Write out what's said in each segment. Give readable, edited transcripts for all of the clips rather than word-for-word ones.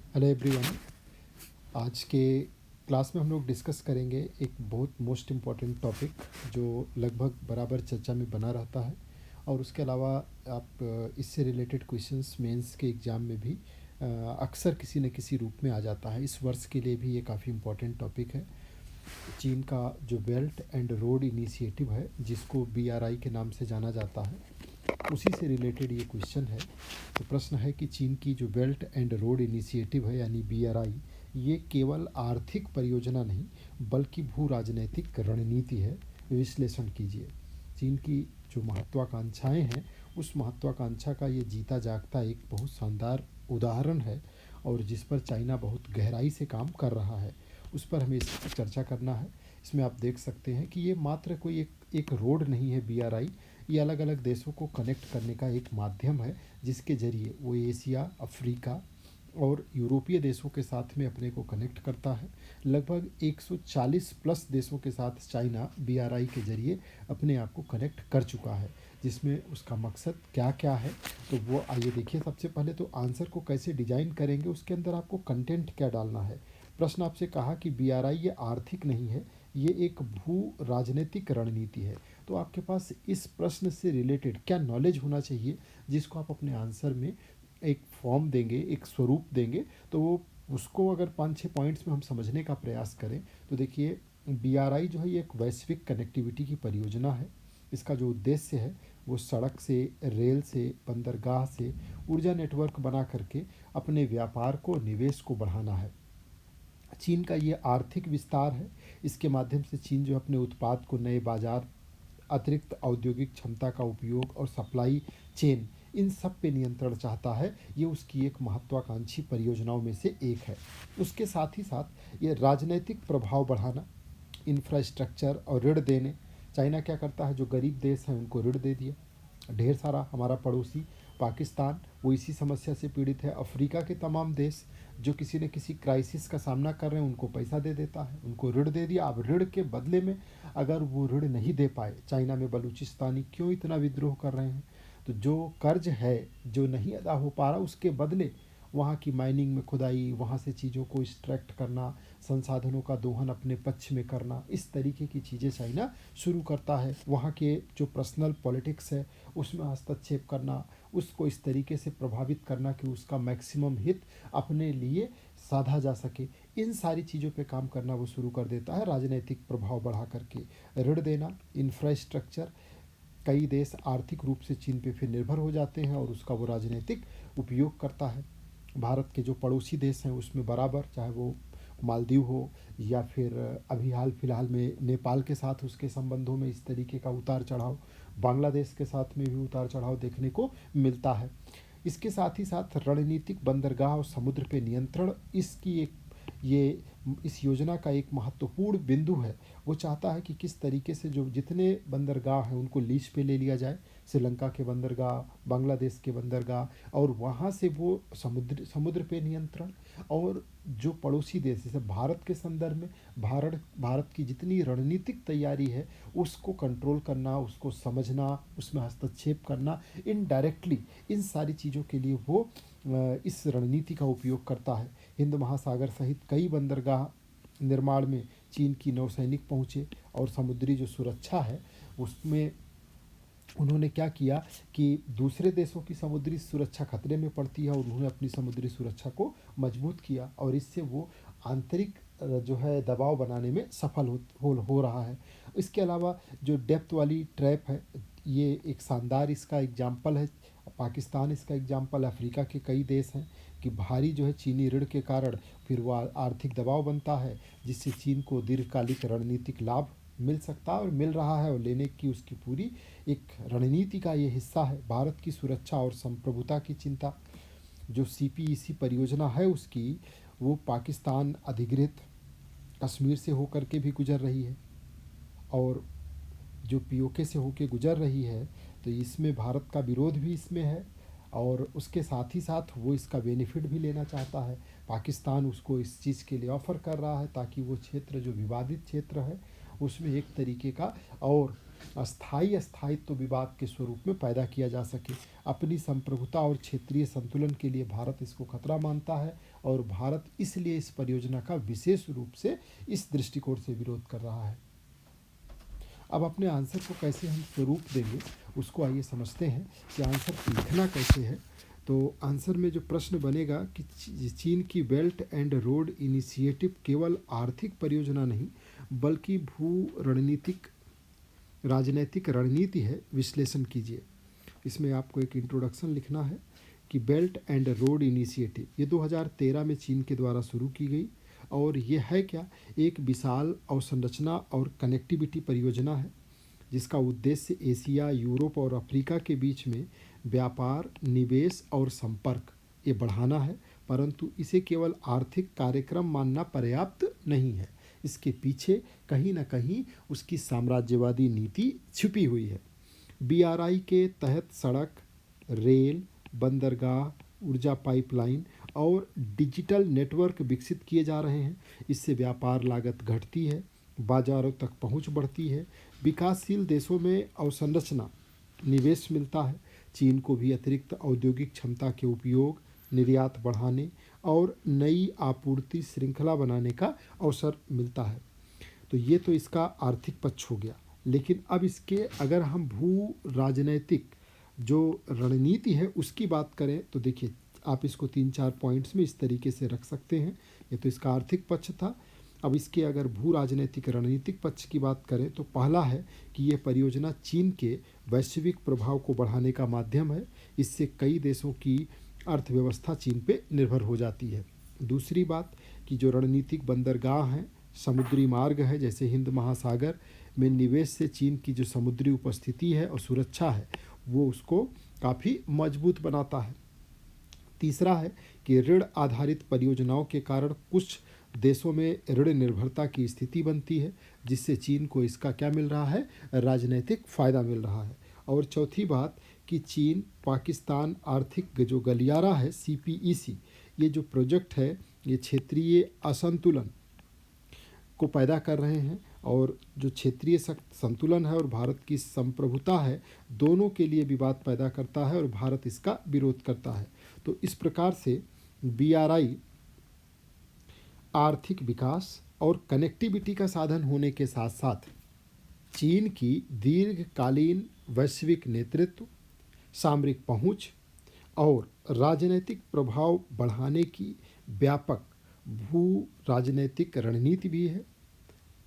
Hello everyone. आज के class में हम लोग डिस्कस करेंगे एक बहुत मोस्ट इम्पॉर्टेंट टॉपिक जो लगभग बराबर चर्चा में बना रहता है, और उसके अलावा आप इससे रिलेटेड क्वेश्चंस मेंस के एग्ज़ाम में भी अक्सर किसी न किसी रूप में आ जाता है। इस वर्ष के लिए भी ये काफ़ी इम्पॉर्टेंट टॉपिक है। चीन का जो बेल्ट एंड रोड इनिशिएटिव है, जिसको BRI के नाम से जाना जाता है, उसी से रिलेटेड ये क्वेश्चन है। तो प्रश्न है कि चीन की जो बेल्ट एंड रोड इनिशिएटिव है यानी BRI, ये केवल आर्थिक परियोजना नहीं बल्कि भू राजनैतिक रणनीति है। विश्लेषण कीजिए। चीन की जो महत्वाकांक्षाएं हैं, उस महत्वाकांक्षा का ये जीता जागता एक बहुत शानदार उदाहरण है, और जिस पर चाइना बहुत गहराई से काम कर रहा है, उस पर हमें इस पर चर्चा करना है। इसमें आप देख सकते हैं कि ये मात्र कोई एक रोड नहीं है। BRI ये अलग अलग देशों को कनेक्ट करने का एक माध्यम है, जिसके ज़रिए वो एशिया, अफ्रीका और यूरोपीय देशों के साथ में अपने को कनेक्ट करता है। लगभग 140 प्लस देशों के साथ चाइना BRI के ज़रिए अपने आप को कनेक्ट कर चुका है। जिसमें उसका मकसद क्या क्या है, तो वो आइए देखिए। सबसे पहले तो आंसर को कैसे डिजाइन करेंगे, उसके अंदर आपको कंटेंट क्या डालना है। प्रश्न आपसे कहा कि BRI ये आर्थिक नहीं है, ये एक भू राजनीतिक रणनीति है। तो आपके पास इस प्रश्न से रिलेटेड क्या नॉलेज होना चाहिए, जिसको आप अपने आंसर में एक फॉर्म देंगे, एक स्वरूप देंगे। तो वो उसको अगर 5-6 पॉइंट्स में हम समझने का प्रयास करें, तो देखिए BRI जो है ये एक वैश्विक कनेक्टिविटी की परियोजना है। इसका जो उद्देश्य है वो सड़क से, रेल से, बंदरगाह से ऊर्जा नेटवर्क बना करके अपने व्यापार को, निवेश को बढ़ाना है। चीन का ये आर्थिक विस्तार है। इसके माध्यम से चीन जो अपने उत्पाद को नए बाजार, अतिरिक्त औद्योगिक क्षमता का उपयोग और सप्लाई चेन, इन सब पे नियंत्रण चाहता है। ये उसकी एक महत्वाकांक्षी परियोजनाओं में से एक है। उसके साथ ही साथ ये राजनैतिक प्रभाव बढ़ाना, इंफ्रास्ट्रक्चर और ऋण देने। चाइना क्या करता है, जो गरीब देश हैं उनको ऋण दे दिया। ढेर सारा हमारा पड़ोसी पाकिस्तान, वो इसी समस्या से पीड़ित है। अफ्रीका के तमाम देश जो किसी न किसी क्राइसिस का सामना कर रहे हैं, उनको पैसा दे देता है, उनको ऋण दे दिया। अब ऋण के बदले में अगर वो ऋण नहीं दे पाए, चाइना में बलूचिस्तानी क्यों इतना विद्रोह कर रहे हैं, तो जो कर्ज है जो नहीं अदा हो पा रहा, उसके बदले वहाँ की माइनिंग में खुदाई, वहाँ से चीज़ों को एक्सट्रैक्ट करना, संसाधनों का दोहन अपने पक्ष में करना, इस तरीके की चीज़ें चाइना शुरू करता है। वहाँ के जो पर्सनल पॉलिटिक्स है उसमें हस्तक्षेप करना, उसको इस तरीके से प्रभावित करना कि उसका मैक्सिमम हित अपने लिए साधा जा सके, इन सारी चीज़ों पे काम करना वो शुरू कर देता है। राजनीतिक प्रभाव बढ़ा करके ऋण देना, इंफ्रास्ट्रक्चर। कई देश आर्थिक रूप से चीन पे फिर निर्भर हो जाते हैं और उसका वो राजनीतिक उपयोग करता है। भारत के जो पड़ोसी देश हैं उसमें बराबर, चाहे वो मालदीव हो या फिर अभी हाल फिलहाल में नेपाल के साथ उसके संबंधों में इस तरीके का उतार चढ़ाव, बांग्लादेश के साथ में भी उतार चढ़ाव देखने को मिलता है। इसके साथ ही साथ रणनीतिक बंदरगाह और समुद्र पे नियंत्रण, इसकी एक ये इस योजना का एक महत्वपूर्ण बिंदु है। वो चाहता है कि किस तरीके से जो जितने बंदरगाह हैं उनको लीज पे ले लिया जाए। श्रीलंका के बंदरगाह, बांग्लादेश के बंदरगाह, और वहाँ से वो समुद्र समुद्र पे नियंत्रण। और जो पड़ोसी देश, जैसे भारत के संदर्भ में भारत की जितनी रणनीतिक तैयारी है उसको कंट्रोल करना, उसको समझना, उसमें हस्तक्षेप करना इनडायरेक्टली, इन सारी चीज़ों के लिए वो इस रणनीति का उपयोग करता है। हिंद महासागर सहित कई बंदरगाह निर्माण में चीन की नौसैनिक पहुँचे, और समुद्री जो सुरक्षा है उसमें उन्होंने क्या किया कि दूसरे देशों की समुद्री सुरक्षा खतरे में पड़ती है और उन्होंने अपनी समुद्री सुरक्षा को मजबूत किया, और इससे वो आंतरिक जो है दबाव बनाने में सफल हो रहा है। इसके अलावा जो डेप्थ वाली ट्रैप है, ये एक शानदार इसका एग्जाम्पल है। पाकिस्तान इसका एग्जाम्पल, अफ्रीका के कई देश हैं कि भारी जो है चीनी ऋण के कारण फिर वो आर्थिक दबाव बनता है, जिससे चीन को दीर्घकालिक रणनीतिक लाभ मिल सकता है और मिल रहा है, और लेने की उसकी पूरी एक रणनीति का ये हिस्सा है। भारत की सुरक्षा और संप्रभुता की चिंता, जो CPEC परियोजना है उसकी, वो पाकिस्तान अधिकृत कश्मीर से होकर के भी गुजर रही है, और जो POK से होकर गुजर रही है, तो इसमें भारत का विरोध भी इसमें है, और उसके साथ ही साथ वो इसका बेनिफिट भी लेना चाहता है। पाकिस्तान उसको इस चीज़ के लिए ऑफ़र कर रहा है ताकि वो क्षेत्र जो विवादित क्षेत्र है उसमें एक तरीके का और अस्थायी स्थायित्व विवाद के स्वरूप में पैदा किया जा सके। अपनी संप्रभुता और क्षेत्रीय संतुलन के लिए भारत इसको खतरा मानता है और भारत इसलिए इस परियोजना का विशेष रूप से इस दृष्टिकोण से विरोध कर रहा है। अब अपने आंसर को कैसे हम स्वरूप देंगे उसको आइए समझते हैं कि आंसर लिखना कैसे है। तो आंसर में जो प्रश्न बनेगा कि चीन की बेल्ट एंड रोड इनिशिएटिव केवल आर्थिक परियोजना नहीं बल्कि भू रणनीतिक राजनैतिक रणनीति है, विश्लेषण कीजिए। इसमें आपको एक इंट्रोडक्शन लिखना है कि बेल्ट एंड रोड इनिशिएटिव ये 2013 में चीन के द्वारा शुरू की गई और ये है क्या, एक विशाल अवसंरचना और कनेक्टिविटी परियोजना है जिसका उद्देश्य एशिया, यूरोप और अफ्रीका के बीच में व्यापार, निवेश और संपर्क ये बढ़ाना है। परंतु इसे केवल आर्थिक कार्यक्रम मानना पर्याप्त नहीं है, इसके पीछे कहीं ना कहीं उसकी साम्राज्यवादी नीति छिपी हुई है। BRI के तहत सड़क, रेल, बंदरगाह, ऊर्जा पाइपलाइन और डिजिटल नेटवर्क विकसित किए जा रहे हैं। इससे व्यापार लागत घटती है, बाजारों तक पहुंच बढ़ती है, विकासशील देशों में अवसंरचना निवेश मिलता है। चीन को भी अतिरिक्त औद्योगिक क्षमता के उपयोग, निर्यात बढ़ाने और नई आपूर्ति श्रृंखला बनाने का अवसर मिलता है। तो ये तो इसका आर्थिक पक्ष हो गया। लेकिन अब इसके अगर हम भू राजनैतिक जो रणनीति है उसकी बात करें तो देखिए, आप इसको 3-4 पॉइंट्स में इस तरीके से रख सकते हैं। ये तो इसका आर्थिक पक्ष था। अब इसके अगर भू राजनीतिक रणनीतिक पक्ष की बात करें तो पहला है कि यह परियोजना चीन के वैश्विक प्रभाव को बढ़ाने का माध्यम है। इससे कई देशों की अर्थव्यवस्था चीन पे निर्भर हो जाती है। दूसरी बात कि जो रणनीतिक बंदरगाह हैं, समुद्री मार्ग है, जैसे हिंद महासागर में निवेश से चीन की जो समुद्री उपस्थिति है और सुरक्षा है वो उसको काफ़ी मजबूत बनाता है। तीसरा है कि ऋण आधारित परियोजनाओं के कारण कुछ देशों में ऋण निर्भरता की स्थिति बनती है जिससे चीन को इसका क्या मिल रहा है, राजनीतिक फ़ायदा मिल रहा है। और चौथी बात कि चीन पाकिस्तान आर्थिक जो गलियारा है CPEC, ये जो प्रोजेक्ट है ये क्षेत्रीय असंतुलन को पैदा कर रहे हैं और जो क्षेत्रीय संतुलन है और भारत की संप्रभुता है दोनों के लिए विवाद पैदा करता है और भारत इसका विरोध करता है। तो इस प्रकार से BRI आर्थिक विकास और कनेक्टिविटी का साधन होने के साथ साथ चीन की दीर्घकालीन वैश्विक नेतृत्व, सामरिक पहुंच और राजनीतिक प्रभाव बढ़ाने की व्यापक भू राजनीतिक रणनीति भी है।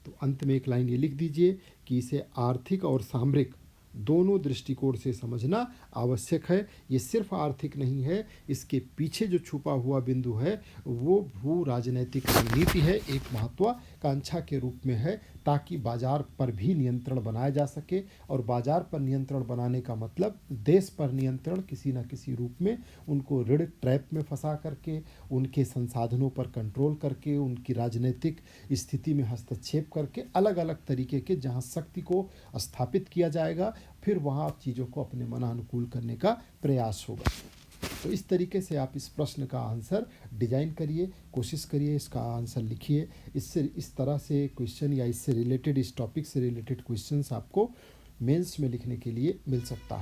तो अंत में एक लाइन ये लिख दीजिए कि इसे आर्थिक और सामरिक दोनों दृष्टिकोण से समझना आवश्यक है। ये सिर्फ आर्थिक नहीं है, इसके पीछे जो छुपा हुआ बिंदु है वो भू राजनीतिक रणनीति है, एक महत्वाकांक्षा के रूप में है, ताकि बाजार पर भी नियंत्रण बनाया जा सके। और बाजार पर नियंत्रण बनाने का मतलब देश पर नियंत्रण किसी न किसी रूप में, उनको ऋण ट्रैप में फंसा करके, उनके संसाधनों पर कंट्रोल करके, उनकी राजनीतिक स्थिति में हस्तक्षेप करके, अलग अलग तरीके के जहां शक्ति को स्थापित किया जाएगा फिर वहां आप चीज़ों को अपने मनानुकूल करने का प्रयास होगा। तो इस तरीके से आप इस प्रश्न का आंसर डिजाइन करिए, कोशिश करिए, इसका आंसर लिखिए। इससे इस तरह से क्वेश्चन या इससे रिलेटेड, इस टॉपिक से रिलेटेड क्वेश्चंस आपको मेंस में लिखने के लिए मिल सकता है।